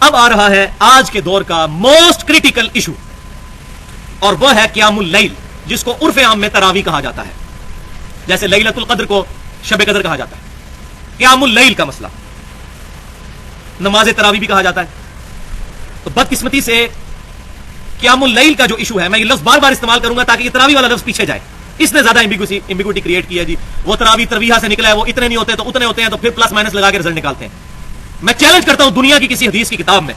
اب آ رہا ہے آج کے دور کا موسٹ کریٹیکل ایشو، اور وہ ہے قیام اللیل، جس کو عرف عام میں تراویح کہا جاتا ہے، جیسے لیلۃ القدر کو شب قدر کہا جاتا ہے۔ قیام اللیل کا مسئلہ نماز تراویح بھی کہا جاتا ہے۔ تو بدقسمتی سے قیام اللیل کا جو ایشو ہے، میں یہ لفظ بار بار استعمال کروں گا تاکہ یہ تراویح والا لفظ پیچھے جائے، اس نے زیادہ ایمبیگوٹی کریٹ کی ہے جی، وہ تراویح سے نکلا ہے، وہ اتنے نہیں ہوتے تو اتنے ہوتے ہیں، تو پھر پلس مائنس لگا کے رزلٹ نکالتے ہیں۔ میں چیلنج کرتا ہوں دنیا کی کسی حدیث کی کتاب میں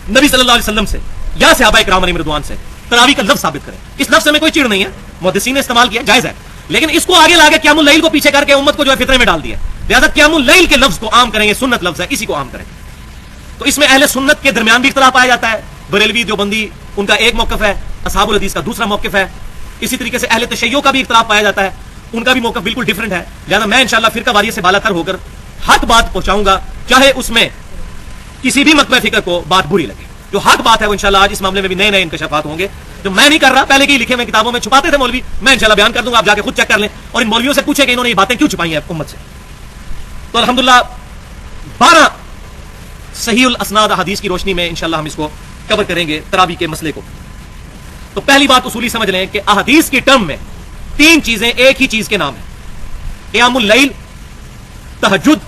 نبی صلی اللہ علیہ وسلم سے یا صحابہ کرام علیہم رضوان سے تراویح کا لفظ ثابت کریں۔ اس لفظ میں کوئی چیڑ نہیں ہے، محدثین نے استعمال کیا، جائز ہے، لیکن اس کو آگے لا کے قیام اللیل کو پیچھے کر کے امت کو جو ہے فطرے میں ڈال دیا۔ لہذا قیام اللیل کے لفظ کو عام کریں، یہ سنت لفظ ہے، اسی کو عام کریں۔ تو اس میں اہل سنت کے درمیان بھی اختلاف پایا جاتا ہے، بریلوی دیوبندی ان کا ایک موقف ہے، اصحاب الحدیث کا دوسرا موقف ہے، اسی طریقے سے اہل تشیع کا بھی اختلاف پایا جاتا ہے، ان کا بھی موقف بالکل ڈیفرنٹ ہے۔ لہذا میں انشاءاللہ فرقہ واریت سے بالا تر ہو کر حق بات پہنچاؤں گا، چاہے اس میں کسی بھی مکتبہ فکر کو بات بری لگے۔ جو حق بات ہے وہ انشاءاللہ آج اس معاملے میں بھی نئے انکشافات ہوں گے، جو میں نہیں کر رہا، پہلے کے ہی لکھے ہوئے کتابوں میں چھپاتے تھے مولوی، میں انشاءاللہ بیان کر دوں گا، آپ جا کے خود چیک کر لیں اور ان مولویوں سے پوچھیں کہ انہوں نے یہ باتیں کیوں چھپائی ہیں امت سے۔ تو الحمدللہ 12 صحیح الاسناد احادیث کی روشنی میں انشاءاللہ ہم اس کو کور کریں گے تراویح کے مسئلے کو۔ تو پہلی بات اصولی سمجھ لیں کہ احادیث کی ٹرم میں 3 چیزیں ایک ہی چیز کے نام ہیں، قیام اللیل، تہجد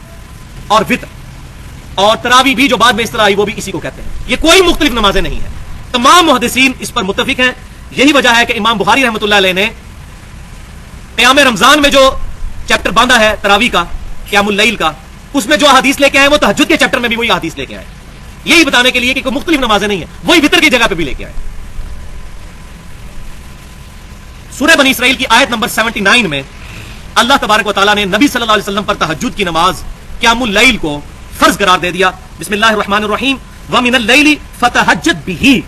اور وتر، اور تراویح بھی جو بعد میں اس طرح آئی وہ بھی اسی کو کہتے ہیں۔ یہ کوئی مختلف نمازیں نہیں ہیں، تمام محدثین اس پر متفق ہیں۔ یہی وجہ ہے کہ امام بخاری رحمۃ اللہ علیہ نے قیام رمضان میں جو چیپٹر باندھا ہے تراویح کا، قیام اللیل کا، اس میں جو احادیث لے کے آئے وہ تہجد کے چیپٹر میں بھی وہی احادیث لے کے آئے، یہی بتانے کے لیے کہ کوئی مختلف نمازیں نہیں ہیں، وہی وتر کی جگہ پہ بھی لے کے آئے۔ سورہ بنی اسرائیل کی آیت نمبر 79 میں اللہ تبارک و تعالیٰ نے نبی صلی اللہ علیہ وسلم پر تہجد کی نماز قیام اللیل کو فرض قرار دے دیا۔ بسم اللہ الرحمن الرحیم، وَمِنَ اللَّيْلِ فَتَهَجَّدْ بِهِ،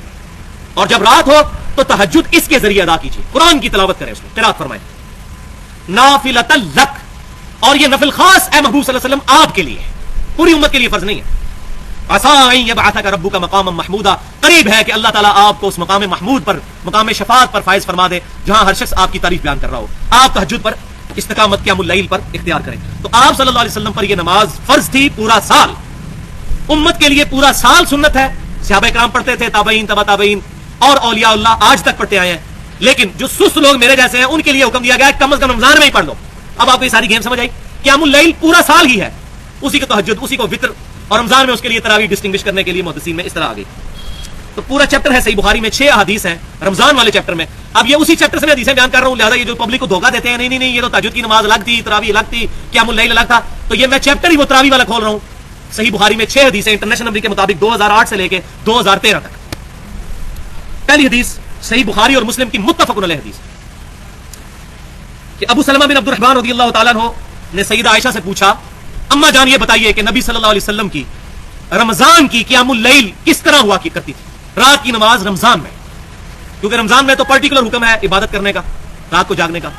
اور جب رات ہو تو تہجد اس کے ذریعے ادا کیجیے، قرآن کی تلاوت کریں، اس میں قرات فرمائیں، نافلۃ لک، اور یہ نفل خاص اے محبوب صلی اللہ علیہ وسلم آپ کے لیے ہے، پوری امت کے لیے فرض نہیں ہے۔ عسیٰ ان یبعثک ربک مقاما محمودا، قریب ہے کہ اللہ تعالیٰ آپ کو اس مقام محمود پر، مقام شفاعت پر فائز فرما دے جہاں ہر شخص آپ کی تعریف بیان کر رہا ہو۔ آپ تہجد پر استقامت قیام اللیل پر اختیار کریں۔ تو آپ صلی اللہ علیہ وسلم پر یہ نماز فرض تھی پورا سال، امت کے لیے پورا سال سنت ہے، صحابہ کرام پڑھتے تھے، تابعین، تبع تابعین اور اولیاء اللہ آج تک پڑھتے آئے ہیں، لیکن جو سست لوگ میرے جیسے ہیں ان کے لیے حکم دیا گیا ہے کم از کم رمضان میں ہی پڑھ لو۔ اب آپ کو یہ ساری گیم سمجھ آئی؟ قیام اللیل پورا سال ہی ہے، اسی کو تہجد، اسی کو وتر، اور رمضان میں اس کے لیے تراویح ڈسٹنگوش کرنے کے لیے محدثین میں اس طرح آ گئی۔ تو پورا چیپٹر ہے صحیح بخاری میں، 6 احادیث ہیں رمضان والے چیپٹر میں۔ اب یہ اسی چیپٹر سے میں حدیثیں بیان کر رہا ہوں، لہٰذا یہ جو پبلک کو دھوکہ دیتے ہیں نہیں یہ تو تہجد کی نماز الگ تھی، تراویح الگ تھی، قیام اللیل الگ تھا، تو یہ میں چیپٹر ہی وہ تراویح والا کھول رہا ہوں۔ صحیح بخاری میں 6 حدیثیں انٹرنیشنل نمبر کے مطابق 2008 سے لے کے 2013 تک۔ پہلی حدیث صحیح بخاری اور مسلم کی متفق علیہ حدیث کہ ابو سلمہ بن عبد الرحمن رضی اللہ تعالیٰ عنہ نے سیدہ عائشہ سے پوچھا، اما جان یہ بتائیے کہ نبی صلی اللہ علیہ وسلم کی رمضان کی قیام اللیل کس طرح ہوا کرتی تھی، رات کی نماز رمضان میں، کیونکہ رمضان میں تو پرٹیکولر حکم ہے عبادت کرنے کا، رات کو جاگنے کا۔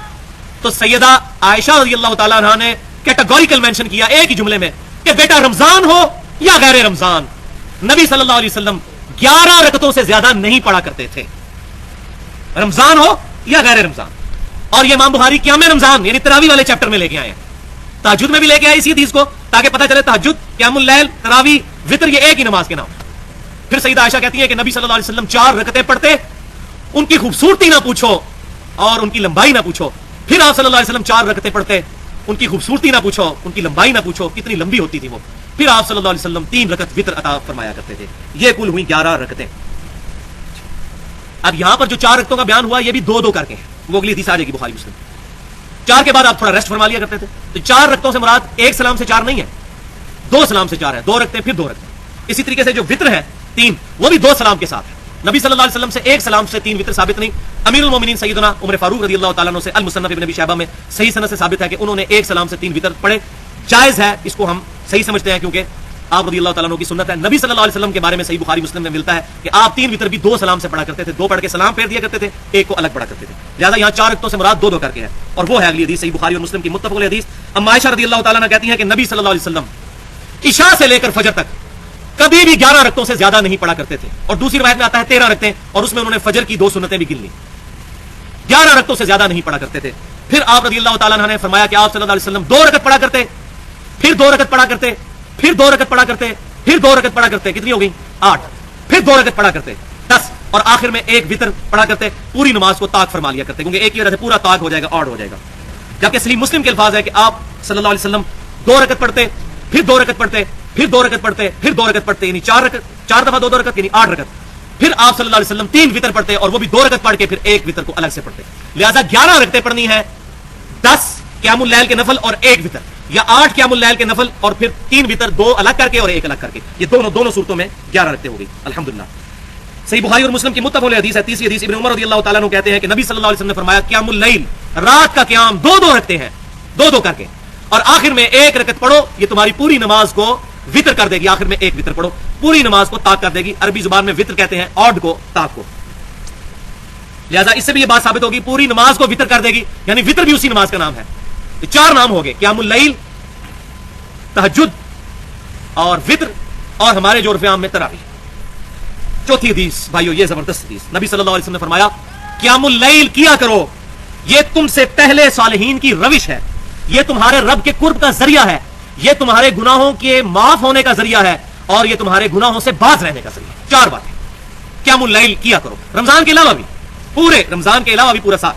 تو سیدہ عائشہ رضی اللہ تعالیٰ عنہ نے کیٹیگوریکل مینشن کیا ایک ہی جملے میں کہ بیٹا رمضان ہو یا غیر رمضان، نبی صلی اللہ علیہ وسلم 11 رکعتوں سے زیادہ نہیں پڑھا کرتے تھے، رمضان ہو یا غیر رمضان۔ اور یہ امام بخاری قیام رمضان یعنی تراویح والے چیپٹر میں لے کے آئے ہیں، تہجد میں بھی لے کے آئے اسی حدیث کو تاکہ پتہ چلے تہجد، قیام اللیل، تراویح، وتر یہ ایک ہی نماز کے نام۔ پھر سیدہ عائشہ کہتی ہیں کہ نبی صلی اللہ علیہ وسلم 4 رکعتیں پڑھتے، ان کی خوبصورتی نہ پوچھو اور ان کی لمبائی نہ پوچھو، پھر آپ صلی اللہ علیہ وسلم 4 رکعتیں پڑھتے، ان کی خوبصورتی نہ پوچھو، ان کی لمبائی نہ پوچھو، کتنی لمبی ہوتی تھی وہ، پھر آپ صلی اللہ علیہ وسلم 3 رکعت وتر عطا فرمایا کرتے تھے۔ یہ کل ہوئی 11 رکعتیں۔ اب یہاں پر جو 4 رکعتوں کا بیان ہوا یہ بھی 2 کر کے ہیں، وہ اگلی حدیث آ جائے گی بخاری مسلم۔ 4 کے بعد آپ تھوڑا ریسٹ فرما لیا کرتے تھے، تو 4 رکعتوں سے مراد ایک سلام سے 4 نہیں ہے، 2 سلام سے 4 ہے، 2 رکعتیں پھر 2 رکعتیں۔ اسی طریقے سے جو وتر ہے 3 وہ بھی 2 سلام کے ساتھ ہے، نبی صلی اللہ علیہ وسلم سے 1 سلام سے 3 وتر ثابت نہیں۔ امیر المومنین سیدنا عمر فاروق رضی اللہ تعالیٰ عنہ سے المصنف ابن ابی شیبہ میں صحیح سند سے ثابت ہے کہ انہوں نے 1 سلام سے 3 وتر پڑھے، جائز ہے، اس کو ہم صحیح سمجھتے ہیں کیونکہ آپ رضی اللہ تعالیٰ عنہ کی سنت ہے۔ نبی صلی اللہ علیہ وسلم کے بارے میں صحیح بخاری مسلم میں ملتا ہے کہ آپ 3 وتر بھی 2 سلام سے پڑھا کرتے تھے، 2 پڑھ کے سلام پھیر دیا کرتے تھے، 1 کو الگ پڑھا کرتے تھے، لہٰذا یہاں 4 رکعتوں سے مراد 2 کر کے ہے، اور وہ ہے اگلی حدیث صحیح بخاری اور مسلم کی متفق علیہ حدیث۔ اما عائشہ رضی اللہ تعالیٰ عنہ کہتی ہیں کہ نبی صلی اللہ علیہ وسلم عشاء سے لے کر فجر تک کبھی بھی 11 رکعتوں سے زیادہ نہیں پڑھا کرتے تھے، اور دوسری روایت میں آتا ہے 13 رکعتیں، اور اس میں انہوں نے فجر کی 2 سنتیں بھی گن لی، 11 رکعتوں سے زیادہ نہیں پڑھا کرتے تھے۔ پھر آپ رضی اللہ تعالیٰ عنہ نے فرمایا کہ آپ صلی اللہ علیہ وسلم 2 رکعت پڑھا کرتے، پھر 2 رکعت پڑھا کرتے، پھر 2 رکعت پڑھا کرتے، پھر پھر 2 رکعت پڑھا کرتے، کتنی ہو گئی 8، پھر 2 رکعت پڑھا کرتے 10، اور آخر میں ایک وتر پڑھا کرتے، پوری نماز کو طاق فرما لیا کرتے، کیونکہ ایک ہی وجہ سے پورا طاق ہو جائے گا، آڈ ہو جائے گا. جبکہ صحیح مسلم کے الفاظ ہے کہ آپ صلی اللہ علیہ وسلم 2 رکعت پڑھتے، پھر 2 رکعت پڑھتے، پھر 2 رکعت پڑھتے، پھر 2 رکعت پڑھتے، یعنی 4 دفعہ 2 رکعت، یعنی 8 رکعت. پھر آپ صلی اللہ علیہ وسلم 3 وتر پڑھتے، اور وہ بھی 2 رکعت پڑھ کے پھر ایک وتر کو الگ سے پڑھتے. لہذا 11 رکعتیں پڑھنی ہے، 10 قیام اللیل کے نفل اور 1 وتر، یا 8 قیام اللیل کے نفل اور پھر 3 وتر، 2 الگ کر کے اور 1 الگ کر کے. یہ دونوں صورتوں میں 11 رکعتیں ہو گئی الحمدللہ. صحیح بخاری اور مسلم کی متفق حدیث ہے. تیسری حدیث ابن عمر رضی اللہ تعالیٰ عنہ کہتے ہیں کہ نبی صلی اللہ علیہ وسلم نے فرمایا قیام اللیل، رات کا قیام 2 رکھتے ہیں، 2 کر کے، اور آخر میں 1 رکعت پڑھو، یہ تمہاری پوری نماز کو وتر کر دے گی. آخر میں 1 وتر پڑھو، پوری نماز کو طاق کر دے گی. عربی زبان میں وتر کہتے ہیں آڈ کو، طاق کو. لہذا اس سے بھی یہ بات ثابت ہوگی پوری نماز کو وتر کر دے گی، یعنی وتر بھی اسی نماز کا نام ہے. یہ 4 نام ہو گئے، قیام اللیل، تہجد اور وتر، اور ہمارے جو عرف عام میں تراویح. چوتھی حدیث بھائیو، یہ زبردست حدیث، نبی صلی اللہ علیہ وسلم نے فرمایا قیام اللیل کیا کرو، یہ تم سے پہلے صالحین کی روش ہے، یہ تمہارے رب کے قرب کا ذریعہ ہے، یہ تمہارے گناہوں کے معاف ہونے کا ذریعہ ہے، اور یہ تمہارے گناہوں سے باز رہنے کا ذریعہ ہے. 4 باتیں قیام اللیل کیا کرو، رمضان کے علاوہ بھی، پورے رمضان کے علاوہ بھی پورا سال،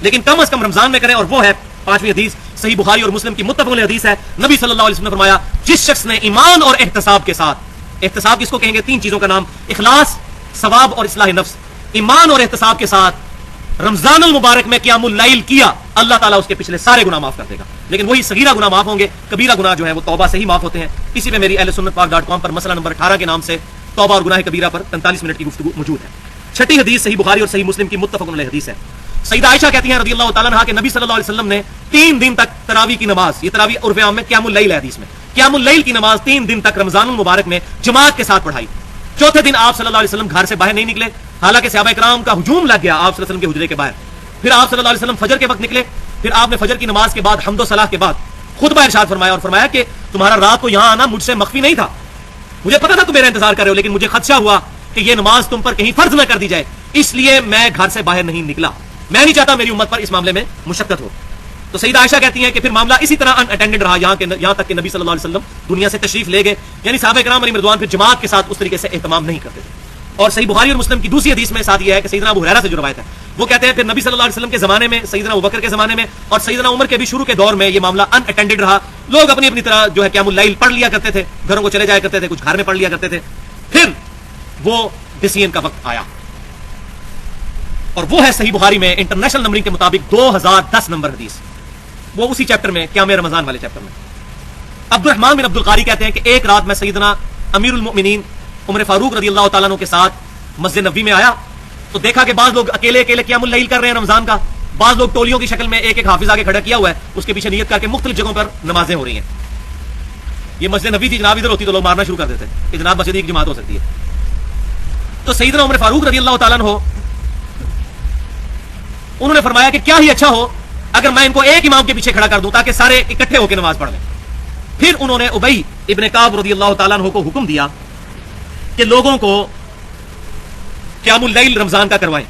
لیکن کم از کم رمضان میں کریں. اور وہ ہے 5ویں حدیث، صحیح بخاری اور مسلم کی متفق حدیث ہے. نبی صلی اللہ علیہ وسلم نے فرمایا جس شخص نے ایمان اور احتساب کے ساتھ، احتساب کس کو کہیں گے؟ 3 چیزوں کا نام، اخلاص، ثواب اور اصلاح نفس. ایمان اور احتساب کے ساتھ رمضان المبارک میں قیام اللیل کیا، اللہ تعالیٰ اس کے پچھلے سارے گناہ معاف کر دے گا. لیکن وہی صغیرہ گناہ معاف ہوں گے، کبیرہ گناہ جو ہے وہ توبہ سے ہی معاف ہوتے ہیں. اسی پہ میری ahlsunnatpak.com پر مسئلہ نمبر 18 کے نام سے توبہ اور گناہ کبیرہ پر 45 منٹ کی گفتگو موجود ہے. 6ٹھی حدیث صحیح بخاری اور صحیح مسلم کی متفق علیہ حدیث ہے. سیدہ عائشہ کہتی ہیں رضی اللہ تعالیٰ عنہا کہ نبی صلی اللہ علیہ وسلم نے 3 دن تک تراویح کی نماز، یہ تراویح عرف عام میں قیام اللیل ہے، حدیث میں قیام اللیل کی نماز 3 دن تک رمضان المبارک میں جماعت کے ساتھ پڑھائی. چوتھے دن آپ صلی اللہ علیہ وسلم گھر سے باہر نہیں نکلے، حالانکہ صحابہ کرام کا ہجوم لگ گیا آپ صلی اللہ علیہ وسلم کے حجرے کے باہر. پھر آپ صلی اللہ علیہ وسلم فجر کے وقت نکلے، پھر آپ نے فجر کی نماز کے بعد حمد و صلاح کے بعد خطبہ ارشاد فرمایا، اور فرمایا کہ تمہارا رات کو یہاں آنا مجھ سے مخفی نہیں تھا، مجھے پتا تھا تم میرا انتظار کر رہے ہو، لیکن مجھے خدشہ ہوا کہ یہ نماز تم پر کہیں فرض نہ کر دی جائے، اس لیے میں گھر سے باہر نہیں نکلا، میں نہیں چاہتا میری امت پر اس معاملے میں مشقت ہو. تو سیدہ عائشہ کہتی ہیں کہ پھر معاملہ اسی طرح ان اٹینڈڈ رہا یہاں تک کہ نبی صلی اللہ علیہ وسلم دنیا سے تشریف لے گئے. یعنی صحابہ کرام علیہم رضوان پھر جماعت کے ساتھ اس طریقے سے اہتمام نہیں کرتے تھے. اور صحیح بخاری اور مسلم کی دوسری حدیث میں ساتھ یہ ہے کہ سیدنا ابو ہریرہ سے جو روایت ہے وہ کہتے ہیں پھر نبی صلی اللہ علیہ وسلم کے زمانے میں، سیدنا ابوبکر کے زمانے میں اور سیدنا عمر کے بھی شروع کے دور میں یہ معاملہ ان اٹینڈڈ رہا. لوگ اپنی اپنی طرح جو ہے قیام اللیل پڑھ لیا کرتے تھے، گھروں کو چلے جایا کرتے تھے، کچھ گھر میں پڑھ لیا کرتے تھے. پھر وہ ڈسیزن کا وقت آیا، اور وہ ہے صحیح بخاری میں انٹرنیشنل نمبرنگ کے مطابق 2010 نمبر حدیث، وہ اسی چیپٹر میں قیام رمضان والے چیپٹر میں. عبد الرحمن بن عبد القاری کہتے ہیں کہ ایک رات میں سیدنا امیر المؤمنین عمر فاروق رضی اللہ تعالیٰ عنہ کے ساتھ مسجد نبوی میں آیا تو دیکھا کہ بعض لوگ اکیلے اکیلے قیام اللیل کر رہے ہیں رمضان کا، بعض لوگ ٹولیوں کی شکل میں ایک ایک حافظ آگے کھڑا کیا ہوا ہے، اس کے پیچھے نیت کر کے مختلف جگہوں پر نمازیں ہو رہی ہیں. یہ مسجد نبوی تھی جناب، ادھر ہوتی تو لوگ مارنا شروع کر دیتے کہ جناب مسجد کی جماعت ہو سکتی ہے. تو سیدنا عمر فاروق رضی اللہ تعالیٰ عنہ انہوں نے فرمایا کہ کیا ہی اچھا ہو اگر میں ان کو ایک امام کے پیچھے کھڑا کر دوں تاکہ سارے اکٹھے ہو کے نماز پڑھ لیں. پھر انہوں نے ابی ابن کعب رضی اللہ تعالیٰ عنہ کو حکم دیا کہ لوگوں کو قیام اللیل رمضان کا کروائیں.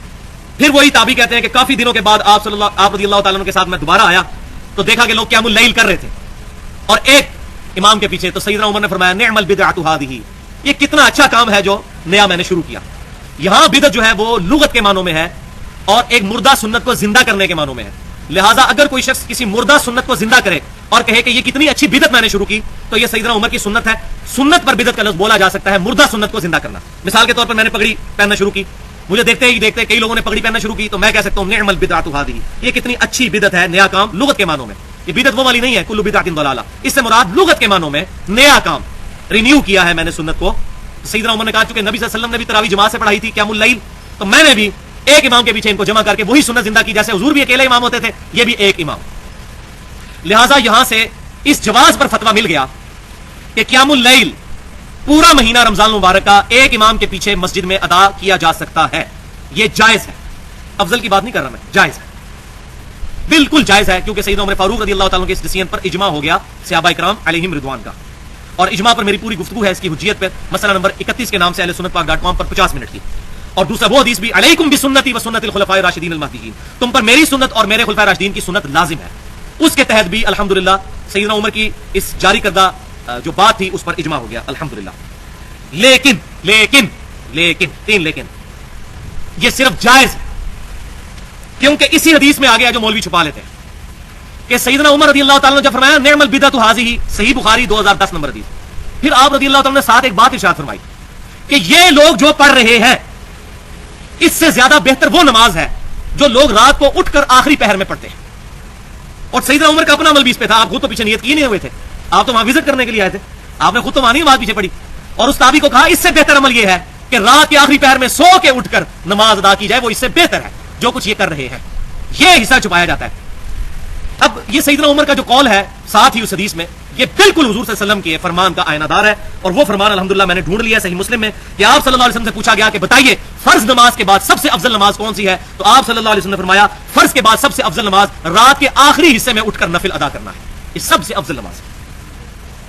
پھر وہی تابعی کہتے ہیں کہ کافی دنوں کے بعد آپ رضی اللہ تعالیٰ عنہ کے ساتھ میں دوبارہ آیا تو دیکھا کہ لوگ قیام اللیل کر رہے تھے اور ایک امام کے پیچھے. تو سیدنا عمر نے فرمایا نعم البدعۃ ھذہ، یہ کتنا اچھا کام ہے جو نیا میں نے شروع کیا. یہاں بدعت جو ہے وہ لغت کے معنوں میں ہے اور ایک مردہ سنت کو زندہ کرنے کے معنوں میں ہے. لہٰذا اگر کوئی شخص کسی مردہ سنت کو زندہ کرے اور کہے کہ یہ کتنی اچھی بدعت میں نے شروع کی تو یہ سیدنا عمر کی سنت ہے. سنت پر بدعت کا لفظ بولا جا سکتا ہے، مردہ سنت کو زندہ کرنا. مثال کے طور پر میں نے پگڑی پہننا شروع کی، مجھے دیکھتے ہی دیکھتے کئی لوگوں نے پگڑی پہننا شروع کی تو میں کہہ سکتا ہوں نعم البدعۃ ھذہ، یہ کتنی اچھی بدعت ہے، نیا کام لغت کے معنوں میں. یہ بدعت وہ والی نہیں ہے کل بدعۃ ضلالہ، اس سے مراد لغت کے معنوں میں نیا کام، رینیو کیا ہے میں نے سنت کو. سیدنا عمر نے کہا چونکہ نبی صلی اللہ علیہ وسلم نے بھی تراویح جماعت سے پڑھائی تھی قیام اللیل، تو میں نے بھی ایک امام کے پیچھے ان کو جمع کر کے وہی سنت زندہ کی، جیسے حضور بھی اکیلے امام ہوتے تھے، یہ بھی ایک امام. لہٰذا یہاں سے اس جواز پر فتویٰ مل گیا کہ قیام اللیل پورا مہینہ رمضان المبارک کا ایک امام کے پیچھے مسجد میں ادا کیا جا سکتا ہے. یہ جائز ہے، افضل کی بات نہیں کر رہا میں، جائز ہے، بالکل جائز ہے، کیونکہ سیدنا عمر فاروق رضی اللہ تعالیٰ کے اس ڈسیژن پر اجماع ہو گیا صحابہ کرام علیہم رضوان کا. اور اجماع پر میری پوری گفتگو ہے اس کی حجیت پر، مسئلہ نمبر 31 کے نام سے ahlsunnatpak.com پر 50 منٹ کی. اور دوسرا وہ حدیث بھی علیکم بسنتی و سنت الخلفاء الراشدین المہدیین، تم پر میری سنت اور میرے خلفاء راشدین کی سنت لازم ہے. اس کے تحت بھی الحمدللہ سیدنا عمر کی اس جاری کردہ جو بات تھی اس پر اجماع ہو گیا الحمدللہ. لیکن لیکن لیکن 3 لیکن یہ صرف جائز ہے، کیونکہ اسی حدیث میں آ گیا جو مولوی چھپا لیتے ہیں کہ سیدنا عمر رضی اللہ تعالیٰ نے جب فرمایا نعم البدعۃ ھذہ، صحیح بخاری 2010 نمبر حدیث، پھر آپ رضی اللہ تعالیٰ نے ساتھ ایک بات ارشاد فرمائی کہ یہ لوگ جو پڑھ رہے ہیں اس سے زیادہ بہتر وہ نماز ہے جو لوگ رات کو اٹھ کر آخری پہر میں پڑھتے ہیں. اور سیدنا عمر کا اپنا عمل بھی اس پہ تھا، آپ خود تو پیچھے نیت کیے نہیں ہوئے تھے، آپ تو وہاں وزٹ کرنے کے لیے آئے تھے، آپ نے خود تو وہاں نہیں بات پیچھے پڑی. اور اس تابعی کو کہا اس سے بہتر عمل یہ ہے کہ رات کے آخری پہر میں سو کے اٹھ کر نماز ادا کی جائے، وہ اس سے بہتر ہے جو کچھ یہ کر رہے ہیں. یہ حصہ چھپایا جاتا ہے. اب یہ سیدنا عمر کا جو قول ہے ساتھ ہی اس حدیث میں، یہ بالکل حضور صلی اللہ علیہ وسلم کے فرمان کا آئینہ دار ہے. اور وہ فرمان الحمدللہ میں نے ڈھونڈ لیا صحیح مسلم میں کہ آپ صلی اللہ علیہ وسلم سے پوچھا گیا کہ بتائیے فرض نماز کے بعد سب سے افضل نماز کون سی ہے؟ تو آپ صلی اللہ علیہ وسلم نے فرمایا فرض کے بعد سب سے افضل نماز رات کے آخری حصے میں اٹھ کر نفل ادا کرنا ہے. یہ سب سے افضل نماز ہے.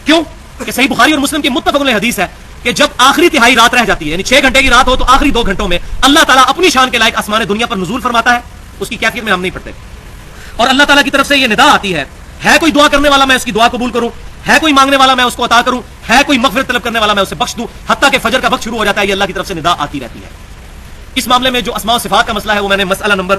کیوں کہ صحیح بخاری اور مسلم کی متفق علیہ حدیث ہے کہ جب آخری تہائی رات رہ جاتی ہے، یعنی 6 گھنٹے کی رات ہو تو آخری 2 گھنٹوں میں اللہ تعالیٰ اپنی شان کے لائق آسمان دنیا پر نزول فرماتا ہے. اس کی کیفیت میں ہم نہیں پڑھتے. اور اللہ تعالیٰ کی طرف سے یہ ندا آتی ہے کوئی دعا کرنے والا میں اس کی دعا قبول کروں، ہے کوئی مانگنے والا میں اس کو عطا کروں، ہے کوئی مغفرت طلب کرنے والا میں اسے بخش دوں، حتیٰ کہ فجر کا وقت شروع ہو جاتا ہے. یہ اللہ کی طرف سے ندا آتی رہتی ہے. اس معاملے میں جو اسماء و صفات کا مسئلہ ہے وہ میں نے مسئلہ نمبر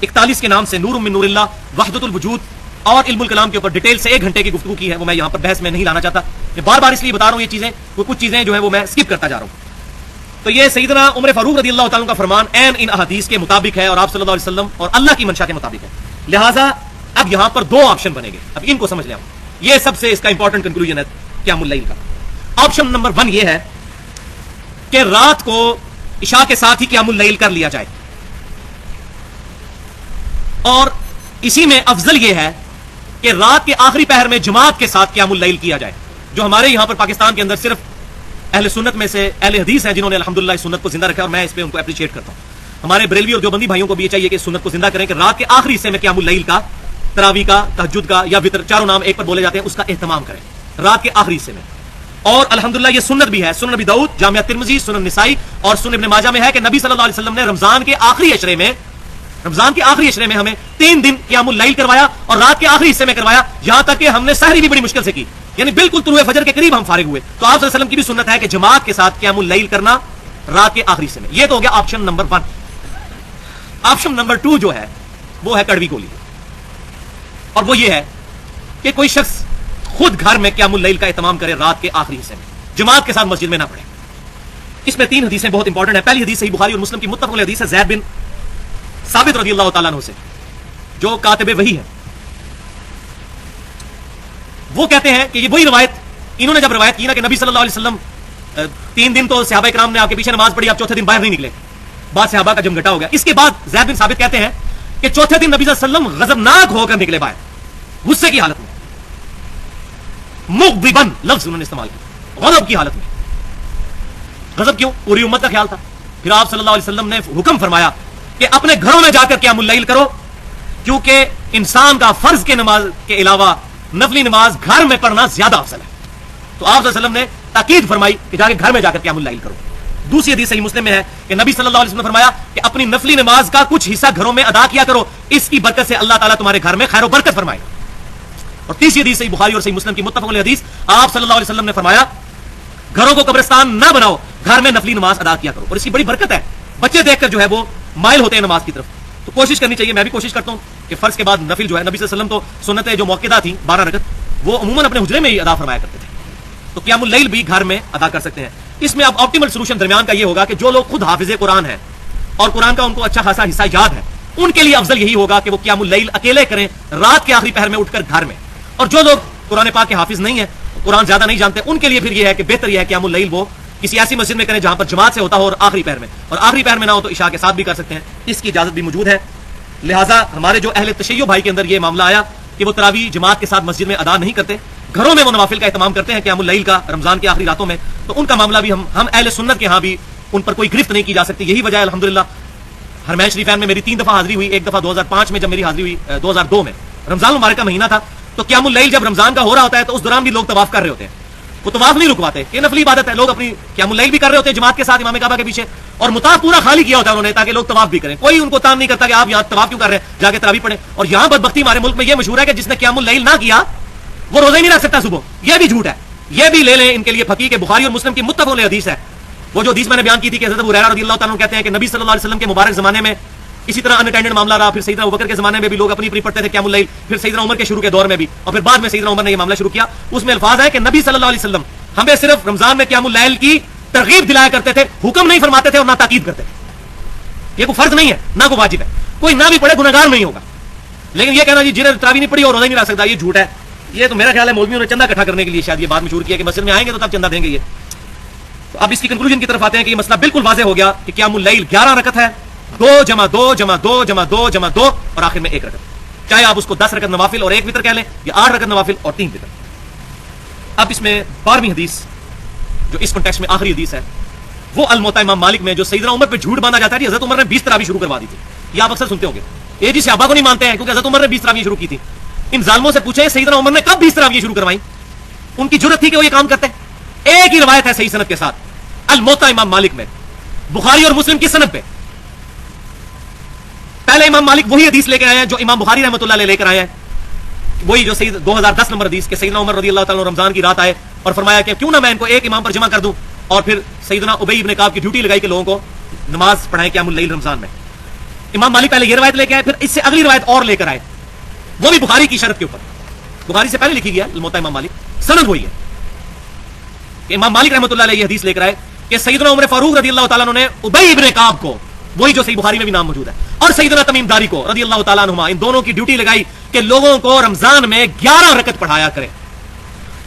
41 کے نام سے نور من نور اللہ، وحدت الوجود اور علم الکلام کے اوپر ڈیٹیل سے 1 گھنٹے کی گفتگو کی ہے. وہ میں یہاں پر بحث میں نہیں لانا چاہتا، میں بار بار اس لیے بتا رہا ہوں یہ چیزیں، کچھ چیزیں جو ہے وہ میں اسکپ کرتا جا رہا ہوں. تو یہ سیدنا عمر فاروق رضی اللہ تعالیٰ کا فرمان عین ان احادیث کے مطابق ہے اور آپ صلی اللہ علیہ وسلم اور اللہ کی منشا کے مطابق ہے. لہٰذا اب یہاں پر 2 آپشن بنے گے، اب ان کو سمجھ لیں. یہ سب سے اس کا امپورٹنٹ کنکلوژن ہے قیام اللیل کا. آپشن نمبر 1 یہ ہے کہ رات کو عشاء کے ساتھ ہی قیام اللیل کر لیا جائے، اور اسی میں افضل یہ ہے کہ رات کے آخری پہر میں جماعت کے ساتھ قیام اللیل کیا جائے، جو ہمارے یہاں پر پاکستان کے اندر صرف اہل سنت میں سے اہل حدیث ہیں جنہوں نے الحمدللہ اس سنت کو زندہ رکھا، اور میں اس پہ ان کو اپریشیٹ کرتا ہوں. ہمارے بریلوی اور دیوبندی بھائیوں کو بھی یہ چاہیے کہ اس سنت کو زندہ کریں کہ رات کے آخری حصے میں قیام اللیل کا، تراویح کا، تہجد کا یا وتر، چاروں نام ایک پر بولے جاتے ہیں، اس کا اہتمام کریں رات کے آخری حصے میں. اور الحمدللہ یہ سنت بھی ہے، سنن نبی داؤد، جامعہ ترمذی، سنن نسائی اور سنن ابن ماجہ میں ہے کہ نبی صلی اللہ علیہ وسلم نے رمضان کے آخری عشرے میں ہمیں 3 دن قیام اللیل کروایا اور رات کے آخری حصے میں کروایا، یہاں تک کہ ہم نے سحری بھی بڑی مشکل سے کی، یعنی بالکل طلوع فجر کے قریب ہم فارغ ہوئے. تو آپ صلی اللہ علیہ وسلم کی بھی سنت ہے کہ جماعت کے ساتھ قیام اللیل کرنا رات کے آخری حصے میں. یہ تو ہو گیا آپشن نمبر 1. آپشن نمبر 2 جو ہے وہ ہے کڑوی گولی، اور وہ یہ ہے کہ کوئی شخص خود گھر میں قیام اللیل کا اہتمام کرے رات کے آخری حصے میں، جماعت کے ساتھ مسجد میں نہ پڑھے. اس میں 3 حدیثیں بہت انپورٹنٹ ہیں. پہلی حدیث صحیح بخاری اور مسلم کی متفق علیہ حدیث ہے زید بن ثابت رضی اللہ تعالیٰ عنہ سے، جو کاتب وحی ہے. وہ کہتے ہیں کہ یہ وہی روایت انہوں نے جب روایت کی نا کہ نبی صلی اللہ علیہ وسلم 3 دن تو صحابہ کرام نے آپ کے پیچھے نماز پڑھی، آپ 4تھے دن باہر نہیں نکلے، بعد صحابہ کا جمگٹا ہو گیا. اس کے بعد زید بن ثابت کہتے ہیں کہ 4تھے دن نبی صلی اللہ علیہ وسلم غضبناک ہو کر نکلے باہر، غصے کی حالت میں، مغضبن لفظ انہوں نے استعمال کیا، غضب کی حالت میں. غضب کیوں؟ پوری امت کا خیال تھا. پھر آپ صلی اللہ علیہ وسلم نے حکم فرمایا کہ اپنے گھروں میں جا کر قیام اللیل کرو، کیونکہ انسان کا فرض کے نماز کے علاوہ نفلی نماز گھر میں پڑھنا زیادہ افضل ہے. تو آپ صلی اللہ علیہ وسلم نے تاکید فرمائی کہ جا کے گھر میں جا کر قیام اللیل کرو. دوسری حدیث صحیح مسلم میں ہے کہ نبی صلی اللہ علیہ وسلم نے فرمایا کہ اپنی نفلی نماز کا کچھ حصہ گھروں میں ادا کیا کرو، اس کی برکت سے اللہ تعالیٰ تمہارے گھر میں خیر و برکت فرمائے. اور تیسری حدیث صحیح بخاری اور صحیح مسلم کی متفق علیہ حدیث، آپ صلی اللہ علیہ وسلم نے فرمایا گھروں کو قبرستان نہ بناؤ، گھر میں نفلی نماز ادا کیا کرو. اور اس کی بڑی برکت ہے، بچے دیکھ کر جو ہے وہ مائل ہوتے ہیں نماز کی طرف. تو کوشش کرنی چاہیے، میں بھی کوشش کرتا ہوں کہ فرض کے بعد نفل جو ہے، نبی صلی اللہ علیہ وسلم تو سنتیں جو موقعہ تھیں 12 رکعت وہ عموماً اپنے حجرے میں ہی ادا فرمایا کرتے تھے. تو قیام اللیل بھی گھر میں ادا کر سکتے ہیں. اس میں اب آپٹیمل سولوشن درمیان کا یہ ہوگا کہ جو لوگ خود حافظ قرآن ہیں اور قرآن کا ان کو اچھا خاصا حصہ یاد ہے، ان کے لیے افضل یہی ہوگا کہ وہ قیام اللیل اکیلے کریں رات کے آخری پہر میں اٹھ کر گھر میں. اور جو لوگ قرآن پاک کے حافظ نہیں ہیں، قرآن زیادہ نہیں جانتے، ان کے لیے پھر یہ ہے کہ بہتر یہ ہے قیام اللیل وہ کسی ایسی مسجد میں کریں جہاں پر جماعت سے ہوتا ہو اور آخری پہر میں، اور آخری پہر میں نہ ہو تو عشاء کے ساتھ بھی کر سکتے ہیں، اس کی اجازت بھی موجود ہے. لہٰذا ہمارے جو اہل تشیع بھائی کے اندر یہ معاملہ آیا کہ وہ تراویح جماعت کے ساتھ مسجد میں ادا نہیں کرتے، گھروں میں وہ نوافل کا اہتمام کرتے ہیں قیام اللیل کا رمضان کے آخری راتوں میں، تو ان کا معاملہ بھی ہم اہل سنت کے ہاں بھی ان پر کوئی گرفت نہیں کی جا سکتی. یہی وجہ ہے الحمدللہ حرمین شریفین میں میری 3 دفعہ حاضری ہوئی، ایک دفعہ 2005 میں جب میری حاضری ہوئی 2002 میں رمضان المبارک کا مہینہ تھا. تو قیام اللیل جب رمضان کا ہو رہا ہوتا ہے تو اس دوران بھی لوگ طواف کر رہے ہوتے ہیں، وہ طواف نہیں رکواتے، یہ نفلی عبادت ہے، لوگ اپنی قیام اللیل بھی کر رہے ہوتے ہیں جماعت کے ساتھ امام کعبہ کے پیچھے، اور مطاف پورا خالی کیا ہوتا ہے انہوں نے تاکہ لوگ طواف بھی کریں. کوئی ان کو تان نہیں کرتا کہ آپ یہاں طواف کیوں کر رہے ہیں، جا کے تراویح پڑھیں. اور یہاں بدبختی ہمارے ملک میں یہ مشہور ہے کہ جس نے قیام اللیل نہ کیا وہ روزہ ہی نہیں رکھ سکتا صبح. یہ بھی جھوٹ ہے. یہ بھی لے لیں ان کے لیے فقیہ کہ بخاری اور مسلم کی متفق علیہ حدیث ہے. وہ جو حدیث میں نے بیان کی تھی کہ حضرت ابو ہریرہ رضی اللہ تعالیٰ عنہ کہتے ہیں کہ نبی صلی اللہ علیہ وسلم کے مبارک زمانے میں اسی طرح انٹینڈنٹ معاملہ رہا. پھر سیدنا ابوبکر کے زمانے میں بھی لوگ اپنی پڑھتے تھے قیام اللیل. پھر سیدنا عمر کے شروع کے دور میں بھی, اور پھر بعد میں سیدنا عمر نے یہ معاملہ شروع کیا. اس میں الفاظ ہے کہ نبی صلی اللہ علیہ وسلم ہمیں صرف رمضان میں قیام اللیل کی ترغیب دلایا کرتے تھے, حکم نہیں فرماتے تھے اور نہ تاکید کرتے تھے. یہ کوئی فرض نہیں ہے, نہ کوئی واجب ہے. کوئی نہ بھی پڑھے گنہگار نہیں ہوگا. لیکن یہ کہنا جی جنہیں تراویح نہیں پڑھی اور روزہ نہیں رکھ سکتا, یہ جھوٹ ہے. یہ تو میرا خیال ہے مولویوں نے چندہ اکٹھا کرنے کے لیے شاید یہ بات مشہور کیا کہ مسجد میں آئیں گے تو تب چندہ دیں گے. یہ تو اب اس کی کنکلوژن کی طرف آتے ہیں کہ یہ مسئلہ بالکل واضح ہو گیا کہ قیام اللیل 11 رکعت ہے, 2 جمع 2 جمع 2 جمع 2 جمع 2 اور آخر میں 1 رکعت. چاہے آپ اس کو 10 رکعت نوافل اور 1 وتر کہہ لیں یا 8 رکعت نوافل اور 3 وتر. اب اس میں 12ویں حدیث جو اس کنٹیکسٹ میں آخری حدیث ہے وہ الموطا امام مالک میں جو سیدنا عمر پہ جھوٹ باندھا جاتا ہے. حضرت عمر نے 20 تراویح شروع کروا دی تھی. یہ آپ اکثر سنتے ہوں گے. یہ جی صحابہ کو نہیں مانتے ہیں کیونکہ حضرت عمر نے 20 تراویح شروع کی تھی. ان ظالموں سے پوچھیں سیدنا عمر نے کب 20 تراویح شروع کروائی؟ ان کی جرت تھی کہ وہ یہ کام کرتے ہیں. ایک ہی روایت ہے صحیح سند کے ساتھ الموطا امام مالک میں, بخاری اور مسلم کی سند پہ. پہلے امام مالک وہی حدیث لے کے آئے ہیں جو امام بخاری رحمۃ اللہ علیہ لے کر آئے ہیں, وہی جو 2010 نمبر حدیث کہ سیدنا عمر رضی اللہ تعالیٰ عنہ رمضان کی رات آئے اور فرمایا کہ کیوں نہ میں ان کو ایک امام پر جمع کر دوں, اور پھر سیدنا ابی ابن کعب کی ڈیوٹی لگائی کہ لوگوں کو نماز پڑھائیں قیام اللیل رمضان میں. امام مالک پہلے یہ روایت لے کے آئے, پھر اس سے اگلی روایت اور لے کر آئے, وہ بھی بخاری کی شرط کے اوپر. بخاری سے پہلے لکھی گیا الموطا امام مالک, سند وہی ہے کہ امام مالک رحمۃ اللہ علیہ یہ حدیث لے کر آئے کہ سیدنا عمر فاروق رضی اللہ تعالیٰ عنہ نے ابی ابن کعب کو, وہی جو صحیح بخاری میں بھی نام موجود ہے, اور سیدنا تمیم داری کو رضی اللہ تعالیٰ عنہما, ان دونوں کی ڈیوٹی لگائی کہ لوگوں کو رمضان میں 11 رکعت پڑھایا کرے.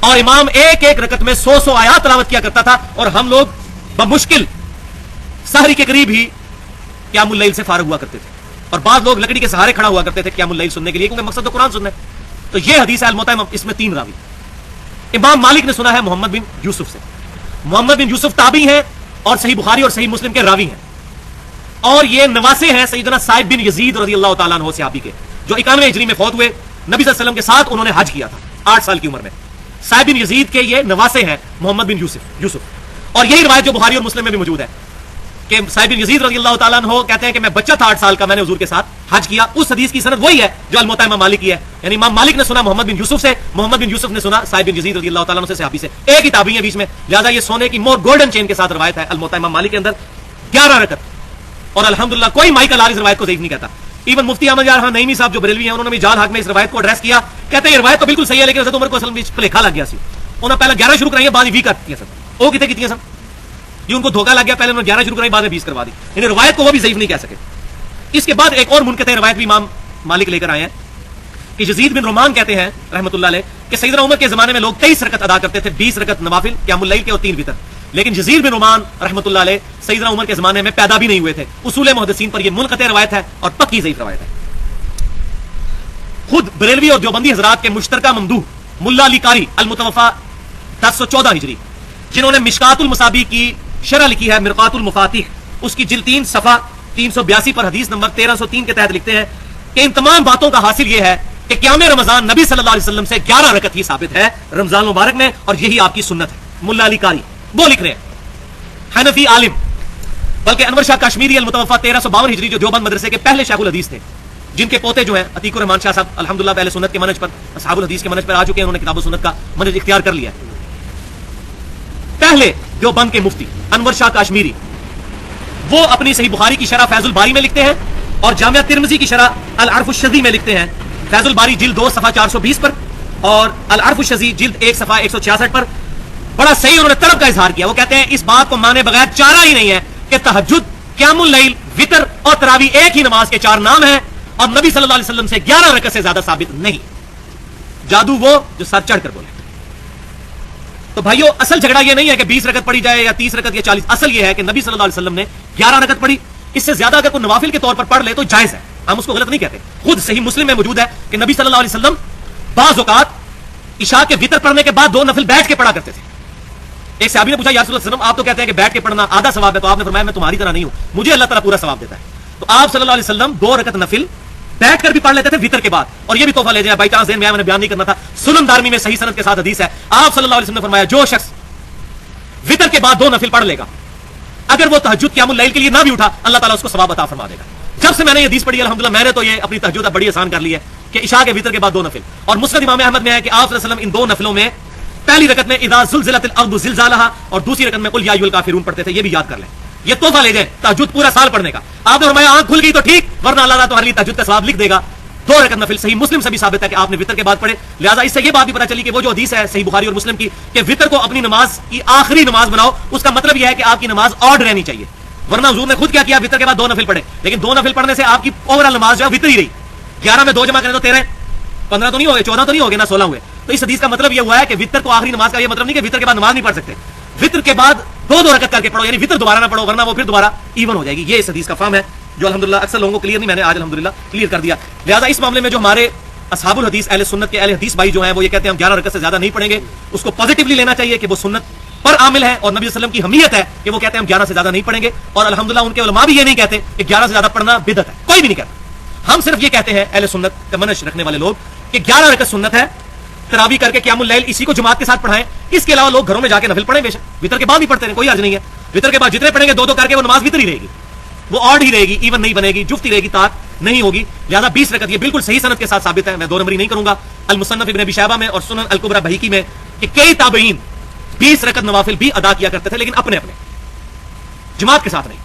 اور امام ایک ایک رکعت میں 100 آیات تلاوت کیا کرتا تھا, اور ہم لوگ بمشکل سحری کے قریب ہی قیام اللیل سے فارغ ہوا کرتے تھے, اور بعض لوگ لکڑی کے سہارے کھڑا ہوا کرتے تھے قیام اللیل سننے کے لیے, کیونکہ مقصد تو قرآن سننا ہے. تو یہ حدیث ہے الموطا, اس میں 3 راوی. امام مالک نے سنا ہے محمد بن یوسف سے. محمد بن یوسف تابعی ہیں اور صحیح بخاری اور صحیح مسلم کے راوی ہیں, اور یہ نواسے ہیں سیدنا صائب بن یزید رضی اللہ تعالیٰ عنہ صحابی کے, جو 91 ہجری میں فوت ہوئے. نبی صلی اللہ علیہ وسلم کے ساتھ انہوں نے حج کیا تھا 8 سال کی عمر میں. صائب بن یزید کے یہ نواسے ہیں محمد بن یوسف. اور یہی روایت جو بخاری اور مسلم میں بھی موجود ہے کہ صائب بن یزید رضی اللہ تعالیٰ عنہ کہتے ہیں کہ میں بچہ تھا 8 سال کا, میں نے حضور کے ساتھ حج کیا. اس حدیث کی سند وہی ہے جو الموطا امام مالک کی ہے, یعنی امام مالک نے سنا محمد بن یوسف سے, محمد بن یوسف نے سنا صائب بن یزید رضی اللہ تعالیٰ عنہ سے صحابی سے. ایک ہی تابعی ہے بیچ میں, لہٰذا یہ سونے کی مور گولڈن چین کے ساتھ روایت ہے الموطا امام مالک کے اندر 11 رکعت. اور الحمدللہ کوئی مائیکل آر اس روایت کو ضعیف نہیں کہتا. ایون مفتی احمد یار خان نعیمی صاحب جو بریلوی ہیں, انہوں نے بھی جال حق میں اس روایت کو ایڈریس کیا, کہتے ہیں یہ روایت تو بالکل صحیح ہے لیکن حضرت عمر کو اصل میں بھلیکھا لگ گیا سی. انہوں نے پہلے 11 شروع کرائی, بعد 20 کر دیا سر. وہ کتنے کی سر یہ ان کو دھوکہ لگ گیا, پہلے انہوں نے 11 شروع کرائی, بعد میں 20 کروا دی. انہیں روایت کو وہ بھی ضعیف نہیں کہہ سکے. اس کے بعد ایک اور منقطع روایت بھی امام مالک لے کر آئے ہیں کہ یزید بن رومان کہتے ہیں رحمۃ اللہ علیہ کہ سیدنا عمر کے زمانے میں لوگ 23 رکعت ادا کرتے تھے, 20 رکعت نوافل قیام اللیل کے اور 3 وتر. لیکن یزید بن رومان رحمۃ اللہ علیہ سیدنا عمر کے زمانے میں پیدا بھی نہیں ہوئے تھے. اصول محدثین پر یہ منقطع روایت ہے اور پکی ضعیف روایت ہے. خود بریلوی اور دیوبندی حضرات کے مشترکہ ممدوح ملا علی قاری المتوفا 1014 ہجری, جنہوں نے مشکات المصابیح کی شرح لکھی ہے مرقات المفاتیح, اس کی جلد 3 صفحہ 382 پر حدیث نمبر 1303 کے تحت لکھتے ہیں کہ ان تمام باتوں کا حاصل یہ ہے کہ قیام رمضان نبی صلی اللہ علیہ وسلم سے 11 رکعت ہی ثابت ہے رمضان مبارک میں, اور یہی آپ کی سنت ہے. ملا علی قاری وہ لکھ رہے ہیں, حنفی عالم, بلکہ انور شاہ کشمیری المتوفا 1352 ہجری جو دیوبند مدرسے کے پہلے شیخ الحدیث تھے, جن کے پوتے جو ہیں عتیق الرحمان شاہ صاحب الحمدللہ پہلے سنت کے منہج پر, اصحاب الحدیث کے منہج پر آ چکے ہیں, انہوں نے کتاب و سنت کا منہج اختیار کر لیا ہے. پہلے دیوبند کے مفتی انور شاہ کشمیری وہ اپنی صحیح بخاری کی شرح فیض الباری میں لکھتے ہیں, اور جامعہ ترمذی کی شرح العرف الشذی میں لکھتے ہیں. فیض الباری جلد 2 صفحہ 420 پر اور العرف الشذی جلد 1 صفحہ 166 پر بڑا صحیح انہوں نے طلب کا اظہار کیا. وہ کہتے ہیں اس بات کو مانے بغیر چارہ ہی نہیں ہے کہ تہجد, قیام اللیل, وتر اور تراویح ایک ہی نماز کے 4 نام ہیں, اور نبی صلی اللہ علیہ وسلم سے 11 رکعت سے زیادہ ثابت نہیں. جادو وہ جو سر چڑھ کر بولے. تو بھائیو اصل جھگڑا یہ نہیں ہے کہ 20 رکعت پڑھی جائے یا 30 رکعت یا 40, اصل یہ ہے کہ نبی صلی اللہ علیہ وسلم نے 11 رکعت پڑھی. اس سے زیادہ اگر کوئی نوافل کے طور پر پڑھ لے تو جائز ہے, ہم اس کو غلط نہیں کہتے. خود صحیح مسلم میں موجود ہے کہ نبی صلی اللہ علیہ وسلم بعض اوقات عشاء کے وتر پڑھنے کے بعد 2 نفل بیٹھ کے پڑھا کرتے تھے. ایک صحابی نے پوچھا یا رسول اللہ صلی اللہ علیہ وسلم آپ تو کہتے ہیں کہ بیٹھ کے پڑھنا آدھا ثواب ہے, تو آپ نے فرمایا میں تمہاری طرح نہیں ہوں, مجھے اللہ تعالیٰ پورا ثواب دیتا ہے. تو آپ صلی اللہ علیہ وسلم 2 رکعت نفل بیٹھ کر بھی پڑھ لیتے تھے وتر کے بعد. اور یہ بھی تحفہ لے جائیں, بائی چانس میں نے بیان نہیں کرنا تھا, سنن دارمی میں صحیح سند کے ساتھ حدیث ہے, آپ صلی اللہ علیہ وسلم نے فرمایا جو شخص وتر کے بعد 2 نفل پڑھ لے گا, اگر وہ تہجد قیام اللیل کے لیے نہ بھی اٹھا, اللہ تعالیٰ اس کو ثواب عطا فرما دے گا. جب سے میں نے یہ حدیث پڑھی الحمدللہ میں نے تو یہ اپنی تہجد بڑی آسان کر لی ہے. کہ عشاء کے وتر کے بعد 2 نفل. اور مسند امام احمد میں ہے کہ آپ صلی اللہ علیہ وسلم ان 2 نفلوں میں پہلی رکعت میں اذا زلزلت الارض زلزالها اور دوسری رکعت میں قل یا ایھا الکافرون پڑھتے تھے. یہ بھی یاد کر لیں, یہ تحفہ لے جائیں تہجد پورا سال پڑھنے کا. آپ نے فرمایا آنکھ کھل گئی تو ٹھیک, ورنہ اللہ تعالیٰ تمہارے لیے تہجد کا ثواب لکھ دے گا. 2 رکعت نفل صحیح مسلم سے بھی ثابت ہے کہ آپ نے وتر کے بعد پڑھے. لہٰذا اس سے یہ بات بھی پتہ چلی کہ وہ جو حدیث ہے صحیح بخاری اور مسلم کی کہ وتر کو اپنی نماز کی آخری نماز بناؤ, اس کا مطلب یہ ہے کہ آپ کی نماز آڈ رہنی چاہیے. ورنہ حضور نے خود کیا کیا, وتر کے بعد 2 نفل پڑھے, لیکن 2 نفل پڑھنے سے آپ کی اوور آل نماز جو ہے وتر ہی رہی. 11 میں 2 جمع کریں تو 13, 15 تو نہیں ہو گئے, 14 تو نہیں ہو گئے, نہ 16 ہوئے. تو اس حدیث کا مطلب یہ ہوا ہے کہ وتر کو آخری نماز کا یہ مطلب نہیں کہ وتر کے بعد نماز نہیں پڑھ سکتے. وتر کے بعد 2 رکعت کر کے پڑھو, یعنی وتر دوبارہ نہ پڑھو, ورنہ وہ پھر دوبارہ ایون ہو جائے گی. یہ اس حدیث کا فہم ہے جو الحمدللہ اکثر لوگوں کو کلیئر نہیں, میں نے آج الحمدللہ کلیئر کر دیا. لہٰذا اس معاملے میں جو ہمارے اصحاب الحدیث اہل سنت کے اہل حدیث بھائی جو ہیں وہ یہ کہتے ہیں ہم 11 رکعت سے زیادہ نہیں پڑھیں گے, اس کو پازیٹیولی لینا چاہیے کہ وہ سنت پر عامل ہے اور نبی صلی اللہ علیہ وسلم کی حمیت ہے کہ وہ کہتے ہیں ہم 11 سے زیادہ نہیں پڑھیں گے. اور الحمدللہ ان کے علماء بھی یہ نہیں کہتے کہ 11 سے زیادہ پڑھنا بدعت ہے, کوئی بھی نہیں کہتا. ہم صرف یہ کہتے ہیں اہل سنت کا منش رکھنے والے لوگ کہ 11 رکعت سنت ہے, تراویح کر کے قیام اللیل اسی کو جماعت کے ساتھ پڑھائیں. اس کے علاوہ لوگ گھروں میں جا کے نفل پڑھیں, بے شک وتر کے بعد بھی پڑھتے ہیں, کوئی حرج نہیں ہے. وتر کے بعد جتنے پڑھیں گے 2 کر کے وہ نماز وتر ہی رہے گی, وہ آڈ ہی رہے گی, ایون نہیں بنے گی, جفت ہی رہے گی, طاعت نہیں ہوگی. لہٰذا 20 رکعت یہ بالکل صحیح سند کے ساتھ ثابت ہے. میں 2 نمبری نہیں کروں گا. المصنف ابن ابی شیبہ میں اور سنن الکبری بہیقی میں کہ کئی تابعین 20 رکعت نوافل بھی ادا کیا کرتے تھے, لیکن اپنے اپنے, جماعت کے ساتھ نہیں.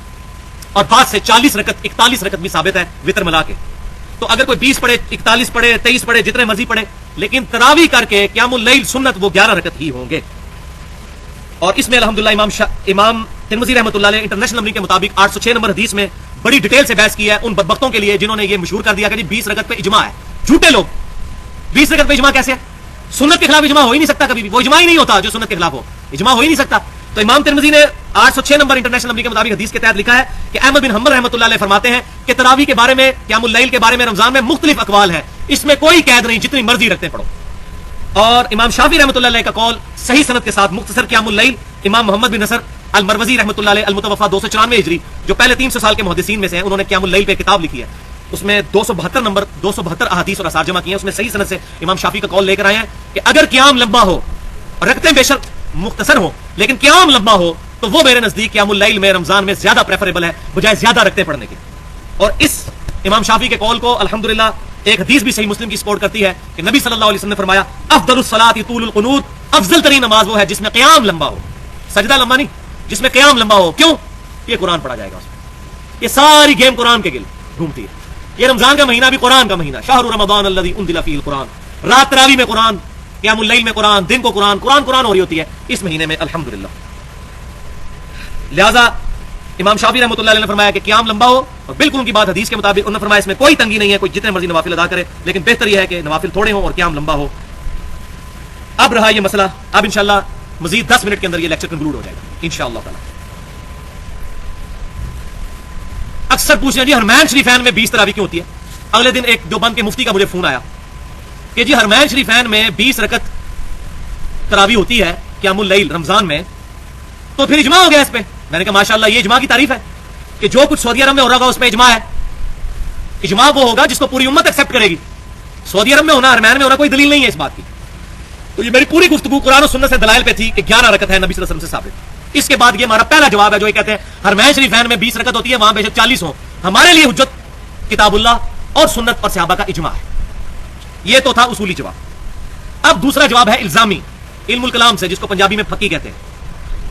اور بعد سے 40 رکعت 41 رکعت بھی ثابت ہے وتر ملا کے. تو اگر کوئی 20 پڑھے, 41 پڑھے, 23 پڑھے, جتنے مرضی پڑھے, لیکن تراویح کر کے قیام اللیل سنت وہ 11 رکعت ہی ہوں گے. اور اس میں الحمدللہ امام ترمذی رحمۃ اللہ علیہ انٹرنیشنل نمبر کے مطابق 806 نمبر حدیث میں بڑی ڈیٹیل سے بحث کی ہے ان بدبختوں کے لیے جنہوں نے یہ مشہور کر دیا کہ جی 20 رکعت پہ اجماع ہے. جھوٹے لوگ, 20 رکعت پہ اجماع کیسے ہے؟ سنت کے خلاف اجماع ہو ہی نہیں سکتا کبھی بھی, وہ اجماع ہی نہیں ہوتا جو سنت کے خلاف ہو, اجماع ہو ہی نہیں سکتا. تو امام ترمذی نے 806 نمبر انٹرنیشنل نمبر کے مطابق حدیث کے تحت لکھا ہے کہ احمد بن حنبل رحمۃ اللہ علیہ فرماتے ہیں کہ تراویح کے بارے میں, قیام اللیل کے بارے میں رمضان میں مختلف اقوال ہیں, اس میں کوئی قید نہیں, جتنی مرضی رکھتے پڑھو. اور امام شافعی رحمۃ اللہ علیہ کا قول صحیح سند کے ساتھ مختصر قیام اللیل, امام محمد بن نصر المروزی رحمۃ اللہ علیہ المتوفا 294 ہجری جو پہلے 300 سال کے محدثین میں سے ہیں, انہوں نے قیام اللیل پہ کتاب لکھی ہے. اس میں 272 احادیث اور آثار جمع کیے ہیں. اس میں صحیح سند سے امام شافعی کا قول لے کر آئے ہیں کہ اگر قیام لمبا ہو اور رکعتیں بے شک مختصر ہو, لیکن قیام لمبا ہو, تو وہ میرے نزدیک قیام اللیل میں رمضان میں زیادہ پریفریبل ہے بجائے زیادہ رکعتیں پڑھنے کے. اور اس امام شافعی کے قول کو الحمدللہ ایک حدیث بھی صحیح مسلم کی سپورٹ کرتی ہے کہ نبی صلی اللہ علیہ وسلم نے فرمایا افضل الصلاۃ طول القنوت, افضل ترین نماز وہ ہے جس میں قیام لمبا ہو, سجدہ لمبا نہیں, جس میں قیام لمبا ہو. کیوں؟ یہ قرآن پڑھا جائے گا اس میں. یہ ساری گیم قرآن کے گرد گھومتی ہے. یہ رمضان کا مہینہ بھی قرآن کا مہینہ, شہر رمضان الذی انزل فیہ القرآن, رات تراویح میں قرآن, قیام اللیل میں قرآن, دن کو قرآن ہو رہی ہوتی ہے اس مہینے میں الحمدللہ. لہذا امام شافعی رحمۃ اللہ علیہ نے فرمایا کہ قیام لمبا ہو, اور بالکل ان کی بات حدیث کے مطابق, انہوں نے فرمایا اس میں کوئی تنگی نہیں ہے, کوئی جتنے مرضی نوافل ادا کرے, لیکن بہتر یہ ہے کہ نوافل تھوڑے ہوں اور قیام لمبا ہو. اب رہا یہ مسئلہ, اب انشاءاللہ مزید 10 منٹ کے اندر یہ لیکچر کنکلوڈ ہو جائے گا انشاءاللہ تعالی. اکثر پوچھیں جی حرمین شریفین میں 20 تراویح کیوں ہوتی ہے؟ اگلے دن ایک دیوبند کے مفتی کا مجھے فون آیا کہ جی حرمین شریفین میں 20 رکعت تراویح ہوتی ہے قیام اللیل رمضان میں, تو پھر اجماع ہو گیا اس پہ. میں نے کہا ماشاءاللہ یہ اجماع کی تعریف ہے کہ جو کچھ سعودی عرب میں ہو رہا ہوگا اس پہ اجماع ہے. اجماع وہ ہوگا جس کو پوری امت ایکسپٹ کرے گی. سعودی عرب میں ہونا, حرمین میں ہونا, کوئی دلیل نہیں ہے اس بات کی. تو یہ میری پوری گفتگو قرآن و سنت سے دلائل پہ تھی کہ 11 رکعت ہے نبی صلی اللہ علیہ وسلم سے ثابت. اس کے بعد یہ ہمارا پہلا جواب ہے جو یہ کہتے ہیں حرمین شریفین میں 20 رکعت ہوتی ہے, وہاں بے شک 40 ہوں. ہمارے لیے حجت کتاب اللہ اور سنت اور صحابہ کا اجماع ہے. یہ تو تھا اصولی جواب. اب دوسرا جواب ہے الزامی, علم الکلام سے, جس کو پنجابی میں فقی کہتے ہیں.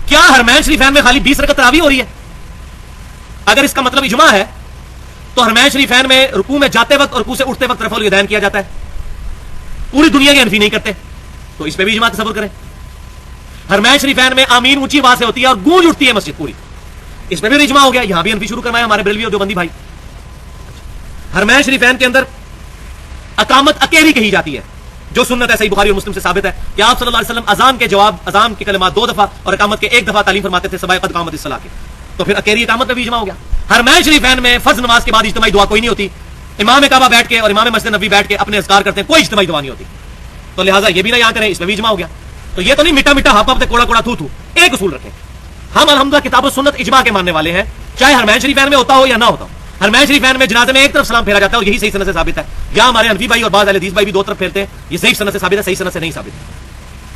کیا حرمین شریفین میں خالی 20 رکعت تراویح ہو رہی ہے؟ اگر اس کا مطلب اجماع ہے تو حرمین شریفین میں رکوع میں جاتے وقت اور رکوع سے اٹھتے وقت رفع الیدین کیا جاتا ہے, پوری دنیا کے حنفی نہیں کرتے, تو اس پہ بھی اجماع تصور کریں. حرمین شریفین میں آمین اونچی آواز سے ہوتی ہے اور گونج اٹھتی ہے مسجد پوری, اس پہ بھی اجماع ہو گیا. یہاں بھی حنفی شروع کروایا ہمارے بریلوی اور دیوبندی بھائی. حرمین شریفین کے اندر اقامت اکیلی کہی جاتی ہے جو سنت ہے, صحیح بخاری اور مسلم سے ثابت ہے کہ آپ صلی اللہ علیہ وسلم اذان کے جواب, اذان کے کلمات 2 دفعہ اور اقامت کے 1 دفعہ تعلیم فرماتے تھے سبائے قد قامت الصلاۃ کے. تو پھر اکیلی اقامت میں بھی اجماع ہو گیا. حرمین شریفین میں فرض نماز کے بعد اجتماعی دعا کوئی نہیں ہوتی. امام کعبہ بیٹھ کے اور امام مسجد نبوی بیٹھ کے اپنے اذکار کرتے ہیں, کوئی اجتماعی دعا نہیں ہوتی. تو لہٰذا یہ بھی نہ یہاں کریں, اس میں بھی اجماع ہو گیا. تو یہ تو نہیں میٹھا میٹھا ہاپ کوڑا کوڑا تھو تھو, ایک اصول رکھیں. ہم الحمدللہ کتاب و سنت اجماع کے ماننے والے ہیں, چاہے حرمین شریفین میں ہوتا ہو یا نہ ہوتا ہو. حرمین شریفین میں جنازے میں ایک طرف سلام پھیرا جاتا ہے اور یہی صحیح سند سے ثابت ہے. یا ہمارے حنفی بھائی اور بعض اہل حدیث بھائی بھی 2 طرف پھیرتے ہیں, یہ صحیح سند سے ثابت ہے, صحیح سند سے نہیں ثابت ہے.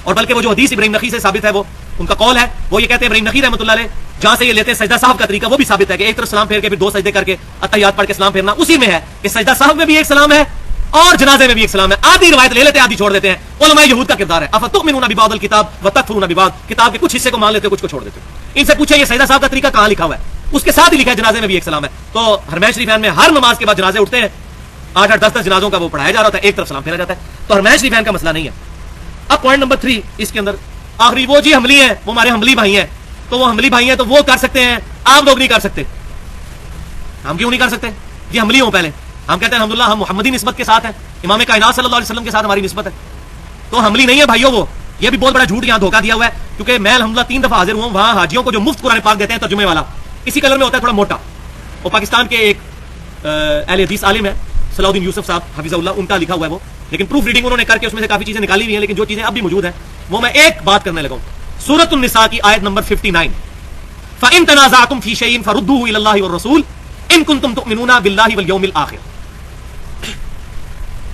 اور بلکہ وہ جو حدیث ابراہیم نخعی سے ثابت ہے, وہ ان کا قول ہے, وہ یہ کہتے ہیں ابراہیم نخعی رحمۃ اللہ علیہ جہاں سے یہ لیتے ہیں سجدہ صاحب کا طریقہ, وہ بھی ثابت ہے کہ ایک طرف سلام پھیر کے پھر 2 سجدے کر کے اتحیات پڑھ کے سلام پھیرنا, اسی میں ہے کہ سجدہ صاحب میں بھی ایک سلام ہے اور جنازے میں بھی ایک سلام ہے. آدھی روایت لے لیتے ہیں, آدھی چھوڑ دیتے ہیں. علماء یہود کا کردار ہے. افتؤمنون ببعض الکتاب وتکفرون ببعض, کتاب کے کچھ حصے کو مان لیتے ہو, کچھ کو چھوڑ دیتے ہو. ان سے پوچھے یہ سیدہ صاحب کا طریقہ کہاں لکھا ہوا ہے؟ اس کے ساتھ ہی لکھا ہے جنازے میں بھی ایک سلام ہے. تو حرمین شریفین میں ہر نماز کے بعد جنازے اٹھتے ہیں, 8-8 10-10 جنازوں کا وہ پڑھایا جا رہا ہے, ایک طرف سلام پھیرا جاتا ہے. تو حرمین شریفین کا مسئلہ نہیں ہے. اب پوائنٹ نمبر 3 اس کے اندر آخری, وہ جی حملی ہیں, وہ ہمارے حملی بھائی ہیں, تو وہ حملی بھائی ہیں تو وہ کر سکتے ہیں, آپ لوگ نہیں کر سکتے. ہم کیوں نہیں کر سکتے؟ یہ حملی ہوں. پہلے ہم کہتے ہیں الحمدللہ ہم محمدی نسبت کے ساتھ ہیں, امام کائنات صلی اللہ علیہ وسلم کے ساتھ ہماری نسبت ہے. تو حملی نہیں ہے بھائیوں وہ. یہ بھی بہت بڑا جھوٹ یہاں دھوکہ دیا ہوا ہے, کیونکہ میں الحمدللہ 3 دفعہ حاضر ہوں وہاں حاجیوں کو جو مفت قرآن پاک دیتے ہیں ترجمے والا, اسی کلر میں ہوتا ہے, تھوڑا موٹا. وہ پاکستان کے ایک اہل حدیث عالم ہے صلاح الدین یوسف صاحب حفظہ اللہ, ان کا لکھا ہوا ہے وہ, لیکن پروف ریڈنگ انہوں نے کر کے اس میں سے کافی چیزیں نکالی ہوئی ہیں, لیکن جو چیزیں اب بھی موجود ہیں وہ میں ایک بات کرنے لگا ہوں. سورۃ النساء کی آیت نمبر 59, فَإِن تَنَازَعْتُمْ فِي شَيْءٍ فَرُدُّوهُ إِلَى اللَّهِ وَالرَّسُولِ إِن كُنتُمْ تُؤْمِنُونَ بِاللَّهِ وَالْيَوْمِ الْآخِرِ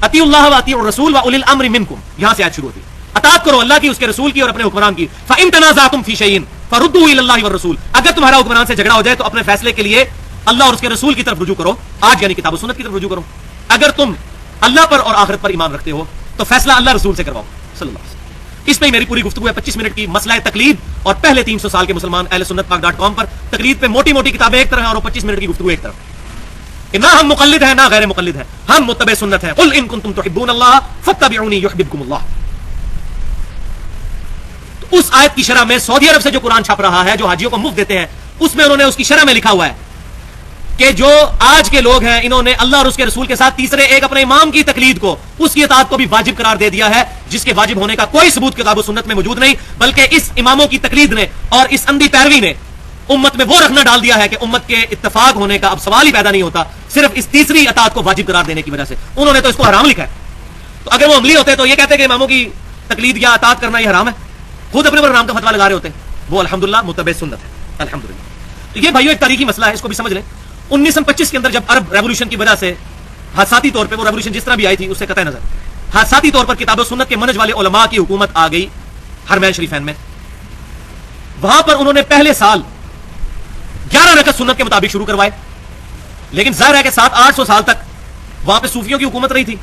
اطیعوا اللہ واطیعوا الرسول واولی الامر منکم. یہاں سے آیت شروع ہوتی ہے, اطاعت کرو اللہ کی, اس کے رسول کی اور اپنے حکمران کی. فَإِن تَنَازَعْتُمْ فِي شَيْءٍ فَرُدُّوهُ إِلَى اللَّهِ وَالرَّسُولِ, اگر تمہارا حکمران سے جھگڑا ہو جائے تو اپنے فیصلے کے لیے اللہ اور اس کے رسول کی طرف رجوع کرو. آج یعنی کتاب و سنت کی طرف رجوع کرو. اگر تم اللہ پر اور آخرت پر ایمان رکھتے ہو تو فیصلہ اللہ رسول سے کرواؤ صلی اللہ علیہ وسلم. اس پہ میری پوری گفتگو ہے 25 منٹ کی. مسئلہ تقلید اور پہلے 300 سال کے مسلمان اہل سنت پاک.com پر تقلید پہ موٹی موٹی کتابیں ایک طرح ہیں اور 25 منٹ کی گفتگو ایک طرف, کہ نہ ہم مقلد ہیں نہ غیر مقلد ہیں, ہم متبع سنت ہیں. قل ان کنتم تحبون اللہ فاتبعونی یحببکم اللہ. تو اس آیت کی شرح میں سعودی عرب سے جو قرآن چھپ رہا ہے, جو حاجیوں کو مفت دیتے ہیں, اس میں انہوں نے اس کی شرح میں لکھا ہوا ہے کہ جو آج کے لوگ ہیں انہوں نے اللہ اور اس کے رسول کے ساتھ تیسرے ایک اپنے امام کی تقلید کو, اس کی اطاعت کو بھی واجب قرار دے دیا ہے, جس کے واجب ہونے کا کوئی ثبوت کتاب و سنت میں موجود نہیں, بلکہ اس اماموں کی تقلید نے اور اس اندھی پیروی نے امت میں وہ رکھنا ڈال دیا ہے کہ امت کے اتفاق ہونے کا اب سوال ہی پیدا نہیں ہوتا, صرف اس تیسری اطاعت کو واجب قرار دینے کی وجہ سے. انہوں نے تو اس کو حرام لکھا ہے. تو اگر وہ عملی ہوتے تو یہ کہتے کہ اماموں کی تقلید یا اطاعت کرنا یہ حرام ہے, خود اپنے پر حرام کا فتویٰ لگا رہے ہوتے. وہ الحمدللہ متبع سنت ہے الحمدللہ. تو یہ بھائیو ایک تاریخی مسئلہ ہے, اس کو بھی سمجھ لیں. 1925 کے اندر جب عرب ریولوشن کی وجہ سے حادثاتی طور پہ, وہ ریولوشن جس طرح بھی آئی تھی اس سے قطع نظر, حادثاتی طور پر کتاب و سنت کے منہج والے علماء کی حکومت آ گئی حرمین شریفین میں. وہاں پر انہوں نے پہلے سال 11 رکعت سنت کے مطابق شروع کروائے, لیکن ظاہر ہے کہ 700-800 سال تک وہاں پہ صوفیوں کی حکومت رہی تھی,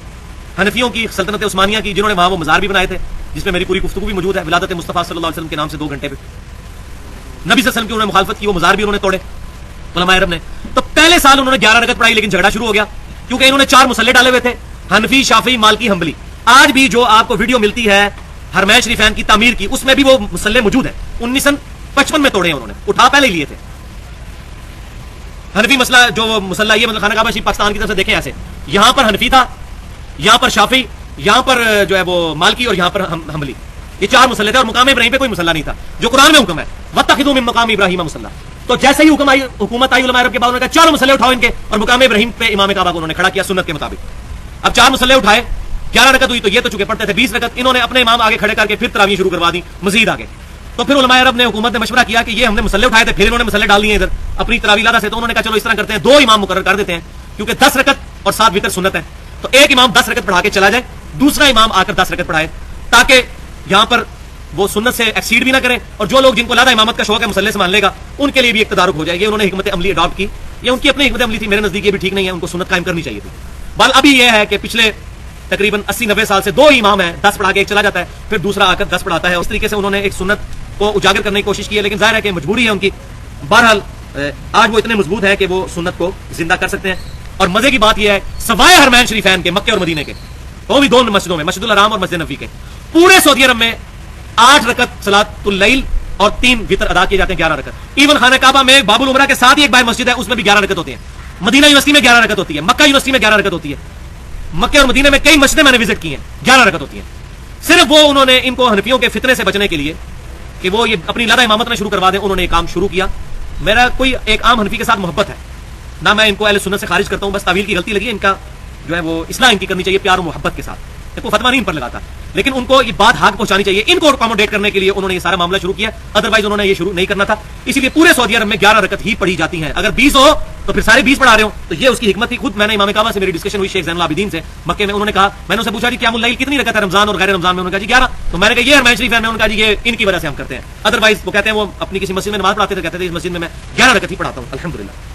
حنفیوں کی, سلطنت عثمانیہ کی, جنہوں نے وہاں وہ مزار بھی بنائے تھے, جس میں میری پوری گفتگو بھی موجود ہے. ولادت مصطفیٰ صلی اللہ علیہ وسلم کے نام سے 2 گھنٹے پہ نبی صلی اللہ علیہ وسلم کی انہوں نے مخالفت کی, وہ مزار بھی انہوں نے توڑے علماء عرب نے. تو پہلے سال انہوں نے 11 رکعت پڑھائی, لیکن جھگڑا شروع ہو گیا کیونکہ انہوں نے 4 مسلح ڈالے ہوئے تھے, حنفی, شافعی, مالکی, حنبلی. آج بھی جو آپ کو ویڈیو ملتی ہے حرمین شریفین کی تعمیر کی, اس میں بھی وہ مسلح موجود ہیں. 1955 میں توڑے ہیں انہوں نے, اٹھا پہلے لیے تھے. حنفی مسئلہ جو مسلح یہ خانہ کعبہ شریف پاکستان کی طرف سے دیکھیں ایسے, یہاں پر حنفی تھا, یہاں پر شافعی, یہاں پر جو ہے وہ مالکی اور یہاں پر حنبلی. یہ 4 مسلح تھے اور مقام ابراہیم پہ کوئی مسلح نہیں تھا, جو قرآن میں حکم ہے واتخذوا من مقام ابراہیم مصلی. تو جیسے ہی حکومت آئی علماء عرب کے بعد انہوں نے کہا 4 مسلح اٹھاؤ ان کے, اور مقام ابراہیم پہ امام کعبہ کو انہوں نے کھڑا کیا سنت کے مطابق. اب 4 مسلح اٹھائے, 11 رکعت ہوئی, تو یہ تو چونکہ پڑھتے تھے 20 رکعت, انہوں نے اپنے امام آگے کھڑے کر کے پھر تراویح شروع کروا دی مزید آگے. تو پھر علماء عرب نے حکومت نے مشورہ کیا کہ یہ ہم نے مسلح اٹھائے تھے, پھر انہوں نے مسلح ڈال دیے ادھر اپنی تراویح لادہ سے. تو انہوں نے کہا چلو اس طرح کرتے ہیں 2 امام مقرر کر دیتے ہیں, کیونکہ 10 رکعت اور 7 وتر سنت ہے. تو ایک امام 10 رکعت پڑھا کے چلا جائے, دوسرا امام آ کر 10 رکعت پڑھائے, تاکہ یہاں پر وہ سنت سے ایکسیڈ بھی نہ کریں, اور جو لوگ جن کو لادہ امامت کا شوق ہے مسلح سے مان لے گا, ان کے لیے بھی ایک تدارک ہو جائے. یہ انہوں نے حکمت عملی اڈاپٹ کی, یہ ان کی اپنی حکمت عملی تھی. میرے نزدیک یہ بھی ٹھیک نہیں ہے, ان کو سنت قائم کرنی چاہیے تھی. بل ابھی یہ ہے کہ پچھلے تقریباً 80-90 سال سے 2 امام ہیں, 10 پڑھا کے ایک چلا جاتا ہے, پھر دوسرا آ کر 10 پڑھاتا ہے. اس طریقے سے انہوں نے ایک سنت کو اجاگر کرنے کی کوشش کی ہے, لیکن ظاہر ہے کہ مجبوری ہے ان کی. بہرحال آج وہ اتنے مضبوط ہیں کہ وہ سنت کو زندہ کر سکتے ہیں. اور مزے کی بات یہ ہے, سوائے حرمین شریفین کے, مکے اور مدینے کے, وہ بھی 2 مسجدوں میں, مسجد الحرام اور مسجد نبوی کے, پورے سعودی عرب میں 8 رکعت صلاۃ اللیل اور 3 وتر ادا کیے جاتے ہیں, 11 رکعت. ایون خانہ کعبہ میں باب العمرہ کے ساتھ ہی ایک باہر مسجد ہے, اس میں بھی 11 رکعت ہوتی ہیں. مدینہ یونیورسٹی میں 11 رکعت ہوتی ہے, مکہ یونیورسٹی میں 11 رکعت ہوتی ہے. مکے اور مدینے میں کئی مسجدیں میں نے وزٹ کی ہیں, 11 رکعت ہوتی ہیں. صرف وہ انہوں نے ان کو حنفیوں کے فتنے سے بچنے کے لیے کہ وہ یہ اپنی لادہ امامت میں شروع کروا دیں, انہوں نے یہ کام شروع کیا. میرا کوئی ایک عام حنفی کے ساتھ محبت ہے, نہ میں ان کو اہل سنت سے خارج کرتا ہوں, بس تعویل کی غلطی لگی. ان کا جو ہے وہ اصلاح ان کی کرنی چاہیے پیار و محبت کے ساتھ. کوئی فتوا نہیں ان پر لگاتا, لیکن ان کو یہ بات حق پہنچانی چاہیے. ان کو اکوموڈیٹ کرنے کے لیے انہوں نے یہ سارا معاملہ شروع کیا, ادروائز انہوں نے یہ شروع نہیں کرنا تھا. اسی لیے پورے سعودی عرب میں 11 رکعت ہی پڑھی جاتی ہیں. اگر 20 ہو تو پھر سارے 20 پڑھا رہے ہوں, تو یہ اس کی حکمت تھی. خود میں نے امام کعبہ سے میری ڈسکشن ہوئی شیخ زین العابدین سے مکے میں, انہوں نے کہا, میں نے ان سے پوچھا جی قیام اللیل کتنی رکعت ہے رمضان اور غیر رمضان میں؟ انہوں نے کہا جی 11. تو میں نے کہا یہ حرمین شریف ہے, میں انہوں نے کہا جی یہ ان کی وجہ سے ہم کرتے ہیں, ادروائز وہ کہتے ہیں وہ اپنی کسی مسجد میں نماز پڑھاتے تھے, کہتے تھے اس مسجد میں 11 رکعت ہی پڑھاتا ہوں الحمدللہ.